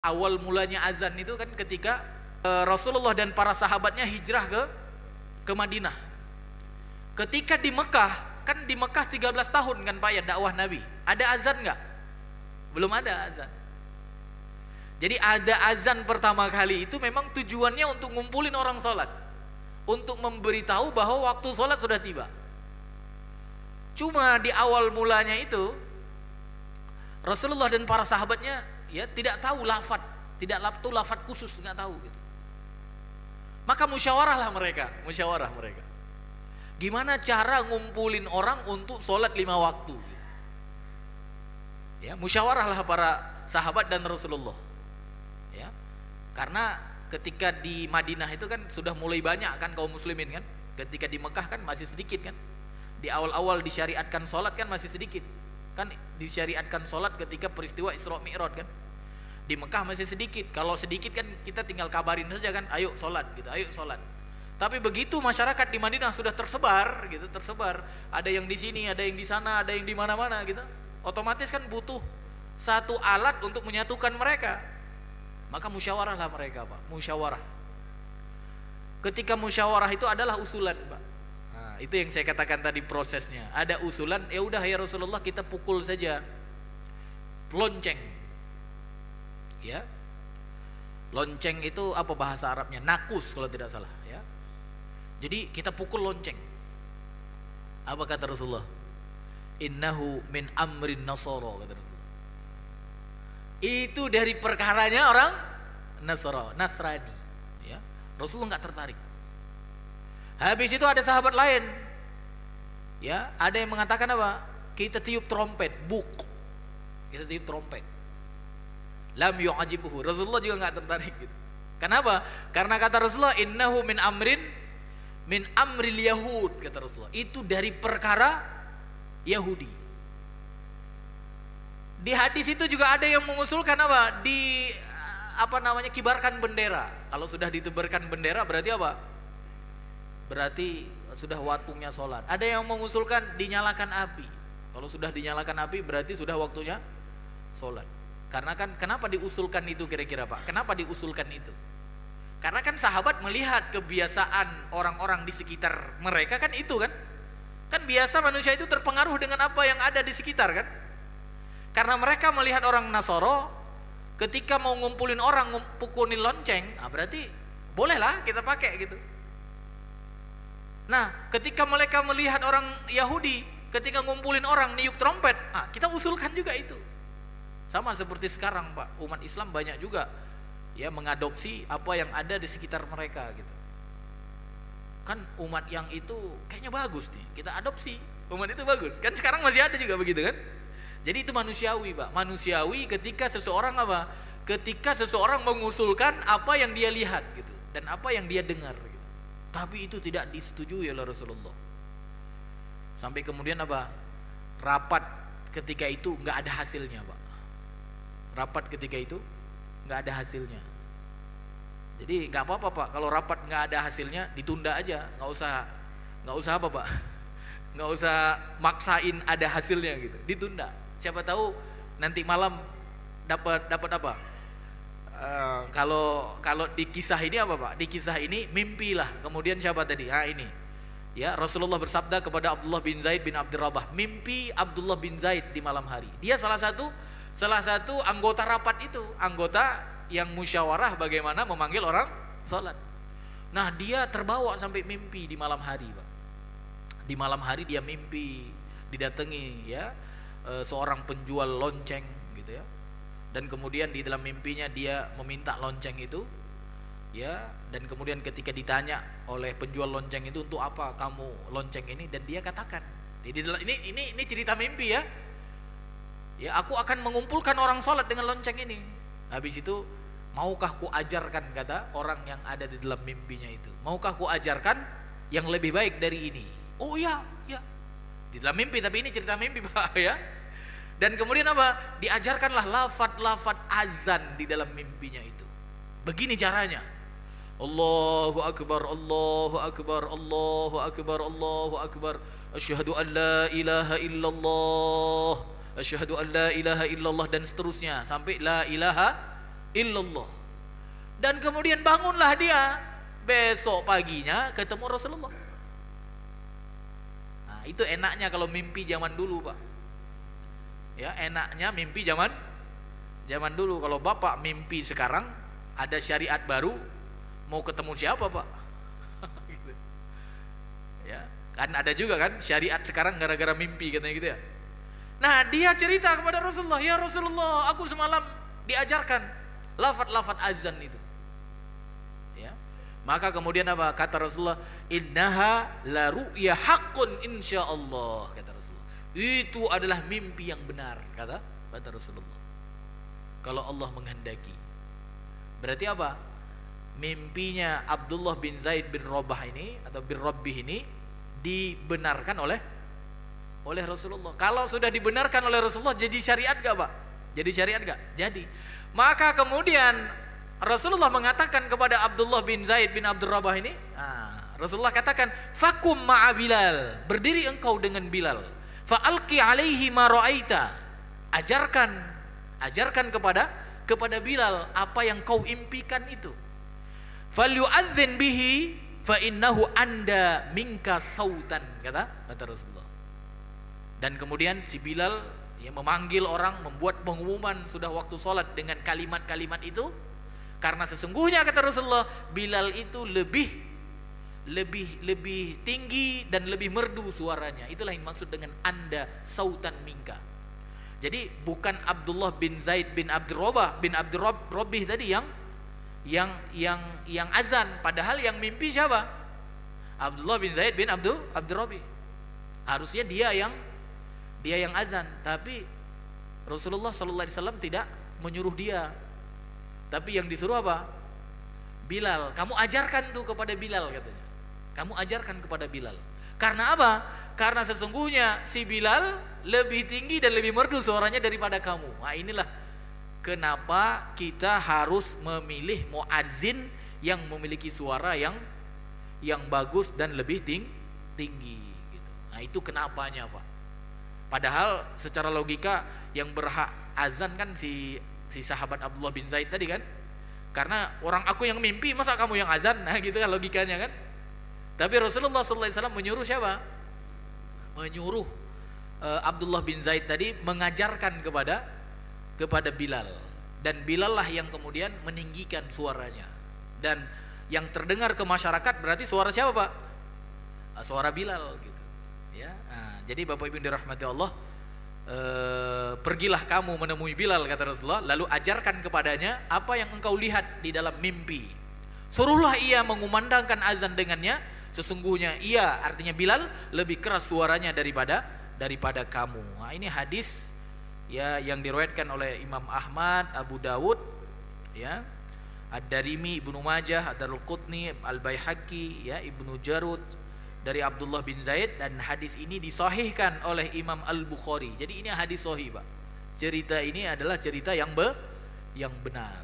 Awal mulanya azan itu kan ketika Rasulullah dan para sahabatnya hijrah ke Madinah. Ketika di Mekah, kan di Mekah 13 tahun kan Pak ya dakwah Nabi. Ada azan nggak? Belum ada azan. Jadi ada azan pertama kali itu memang tujuannya untuk ngumpulin orang sholat, untuk memberitahu bahwa waktu sholat sudah tiba. Cuma di awal mulanya itu Rasulullah dan para sahabatnya ya tidak tahu lafadz, lafadz khusus, nggak tahu gitu. Maka musyawarah mereka. Gimana cara ngumpulin orang untuk sholat 5 waktu? Gitu. Ya, musyawarahlah para sahabat dan Rasulullah. Ya, karena ketika di Madinah itu kan sudah mulai banyak kan kaum muslimin kan. Ketika di Mekah kan masih sedikit kan. Di awal-awal disyariatkan sholat kan masih sedikit. Kan disyariatkan sholat ketika peristiwa Isra Mi'raj kan. Di Mekah masih sedikit. Kalau sedikit kan kita tinggal kabarin saja kan, ayo sholat gitu, ayo sholat. Tapi begitu masyarakat di Madinah sudah tersebar gitu, ada yang di sini, ada yang di sana, ada yang di mana-mana gitu. Otomatis kan butuh satu alat untuk menyatukan mereka. Maka musyawarahlah mereka, Pak. Musyawarah. Ketika musyawarah itu adalah usulan, Pak. Nah, itu yang saya katakan tadi prosesnya. Ada usulan, ya udah ya Rasulullah kita pukul saja lonceng. Ya. Lonceng itu apa bahasa Arabnya? Nakus kalau tidak salah, ya. Jadi kita pukul lonceng. Apa kata Rasulullah? Innahu min amrin nasara, kata Rasulullah. Itu dari perkaranya orang Nasrani, ya. Rasulullah enggak tertarik. Habis itu ada sahabat lain, ya, ada yang mengatakan apa? Kita tiup trompet, buk. Kita tiup trompet. Lam yu'ajibuhu. Rasulullah juga enggak tertarik gitu. Kenapa? Karena kata Rasulullah innahu min amril yahud, kata Rasulullah. Itu dari perkara Yahudi. Di hadis itu juga ada yang mengusulkan apa? Kibarkan bendera. Kalau sudah ditebarkan bendera berarti apa? Berarti sudah waktunya sholat. Ada yang mengusulkan dinyalakan api. Kalau sudah dinyalakan api berarti sudah waktunya sholat. Karena kan kenapa diusulkan itu kira-kira Pak? Kenapa diusulkan itu? Karena kan sahabat melihat kebiasaan orang-orang di sekitar mereka kan itu kan. Kan biasa manusia itu terpengaruh dengan apa yang ada di sekitar kan. Karena mereka melihat orang Nasoro ketika mau ngumpulin orang pukulin lonceng, berarti bolehlah kita pakai gitu. Nah, ketika mereka melihat orang Yahudi ketika ngumpulin orang niup trompet, kita usulkan juga itu. Sama seperti sekarang Pak, umat Islam banyak juga ya mengadopsi apa yang ada di sekitar mereka gitu. Kan umat yang itu kayaknya bagus nih, kita adopsi. Umat itu bagus. Kan sekarang masih ada juga begitu kan? Jadi itu manusiawi, Pak. Manusiawi ketika seseorang apa? Ketika seseorang mengusulkan apa yang dia lihat gitu dan apa yang dia dengar gitu. Tapi itu tidak disetujui oleh Rasulullah. Sampai kemudian apa? Rapat ketika itu enggak ada hasilnya, Pak. Rapat ketika itu nggak ada hasilnya. Jadi nggak apa-apa Pak, kalau rapat nggak ada hasilnya ditunda aja, nggak usah apa Pak, nggak usah maksain ada hasilnya gitu, ditunda. Siapa tahu nanti malam dapat apa? Kalau di kisah ini apa Pak? Di kisah ini mimpilah. Kemudian siapa tadi? Ini. Ya, Rasulullah bersabda kepada Abdullah bin Zaid bin Abdul Rabah, mimpi Abdullah bin Zaid di malam hari. Dia salah satu anggota rapat itu, anggota yang musyawarah bagaimana memanggil orang sholat. Nah, dia terbawa sampai mimpi di malam hari, Pak. Di malam hari dia mimpi didatangi ya seorang penjual lonceng gitu ya. Dan kemudian di dalam mimpinya dia meminta lonceng itu ya, dan kemudian ketika ditanya oleh penjual lonceng itu, untuk apa kamu lonceng ini, dan dia katakan, ini cerita mimpi ya. Ya, aku akan mengumpulkan orang sholat dengan lonceng ini. Habis itu, maukah ku ajarkan, kata orang yang ada di dalam mimpinya itu, maukah ku ajarkan yang lebih baik dari ini? Oh iya, ya. Di dalam mimpi, tapi ini cerita mimpi Pak ya. Dan kemudian apa? Diajarkanlah lafadz azan di dalam mimpinya itu. Begini caranya. Allahu Akbar, Allahu Akbar, Allahu Akbar, Allahu Akbar. Asyhadu an la ilaha illallah. Asyhadu an la ilaha illallah, dan seterusnya sampai la ilaha illallah. Dan kemudian bangunlah dia, besok paginya ketemu Rasulullah. Nah, itu enaknya kalau mimpi zaman dulu, Pak. Ya, enaknya mimpi zaman dulu. Kalau Bapak mimpi sekarang ada syariat baru, mau ketemu siapa, Pak? Gitu. Ya, kan ada juga kan syariat sekarang gara-gara mimpi katanya gitu ya. Nah, dia cerita kepada Rasulullah, "Ya Rasulullah, aku semalam diajarkan lafaz-lafaz azan itu." Ya. Maka kemudian apa? Kata Rasulullah, "Innaha la ru'ya haqqun insyaallah." Kata Rasulullah. Itu adalah mimpi yang benar, kata Rasulullah. Kalau Allah menghendaki. Berarti apa? Mimpinya Abdullah bin Zaid bin Rabah ini atau bin Rabbih ini dibenarkan oleh Rasulullah. Kalau sudah dibenarkan oleh Rasulullah, jadi syariat gak, Pak? Jadi syariat gak? Jadi. Maka kemudian Rasulullah mengatakan kepada Abdullah bin Zaid bin Abdul Rabah ini, Rasulullah katakan, "Fakum ma'a Bilal." Berdiri engkau dengan Bilal. "Fa'alqi alaihi ma ra'aita." Ajarkan kepada Bilal apa yang kau impikan itu. "Falyu'adzin bihi fa innahu anda minka sautan." Kata Rasulullah. Dan kemudian si Bilal memanggil orang, membuat pengumuman sudah waktu sholat dengan kalimat-kalimat itu, karena sesungguhnya kata Rasulullah, Bilal itu lebih tinggi dan lebih merdu suaranya. Itulah yang maksud dengan anda sautan minka. Jadi bukan Abdullah bin Zaid bin Abdul Rabbih tadi yang azan, padahal yang mimpi siapa? Abdullah bin Zaid bin Abdul Rabbih. Harusnya dia yang azan, tapi Rasulullah sallallahu alaihi wasallam tidak menyuruh dia. Tapi yang disuruh apa? Bilal. Kamu ajarkan tuh kepada Bilal, katanya. Kamu ajarkan kepada Bilal. Karena apa? Karena sesungguhnya si Bilal lebih tinggi dan lebih merdu suaranya daripada kamu. Nah, inilah kenapa kita harus memilih muadzin yang memiliki suara yang bagus dan lebih tinggi gitu. Nah, itu kenapanya, Pak. Padahal secara logika yang berhak azan kan si sahabat Abdullah bin Zaid tadi kan. Karena orang aku yang mimpi, masa kamu yang azan? Nah, gitu kan logikanya kan. Tapi Rasulullah SAW menyuruh siapa? Menyuruh Abdullah bin Zaid tadi mengajarkan kepada Bilal. Dan Bilal lah yang kemudian meninggikan suaranya. Dan yang terdengar ke masyarakat berarti suara siapa, Pak? Suara Bilal gitu. Ya, jadi Bapak Ibu yang dirahmati Allah, pergilah kamu menemui Bilal, kata Rasulullah, lalu ajarkan kepadanya apa yang engkau lihat di dalam mimpi. Suruhlah ia mengumandangkan azan dengannya, sesungguhnya ia, artinya Bilal, lebih keras suaranya daripada kamu. Nah, ini hadis ya yang diriwayatkan oleh Imam Ahmad, Abu Dawud, ya, Ad-Darimi, Ibnu Majah, Ad-Darqutni, Al-Baihaqi, ya, Ibnu Jarud dari Abdullah bin Zaid, dan hadis ini disahihkan oleh Imam Al-Bukhari. Jadi ini hadis sahih, Pak. Cerita ini adalah cerita yang benar.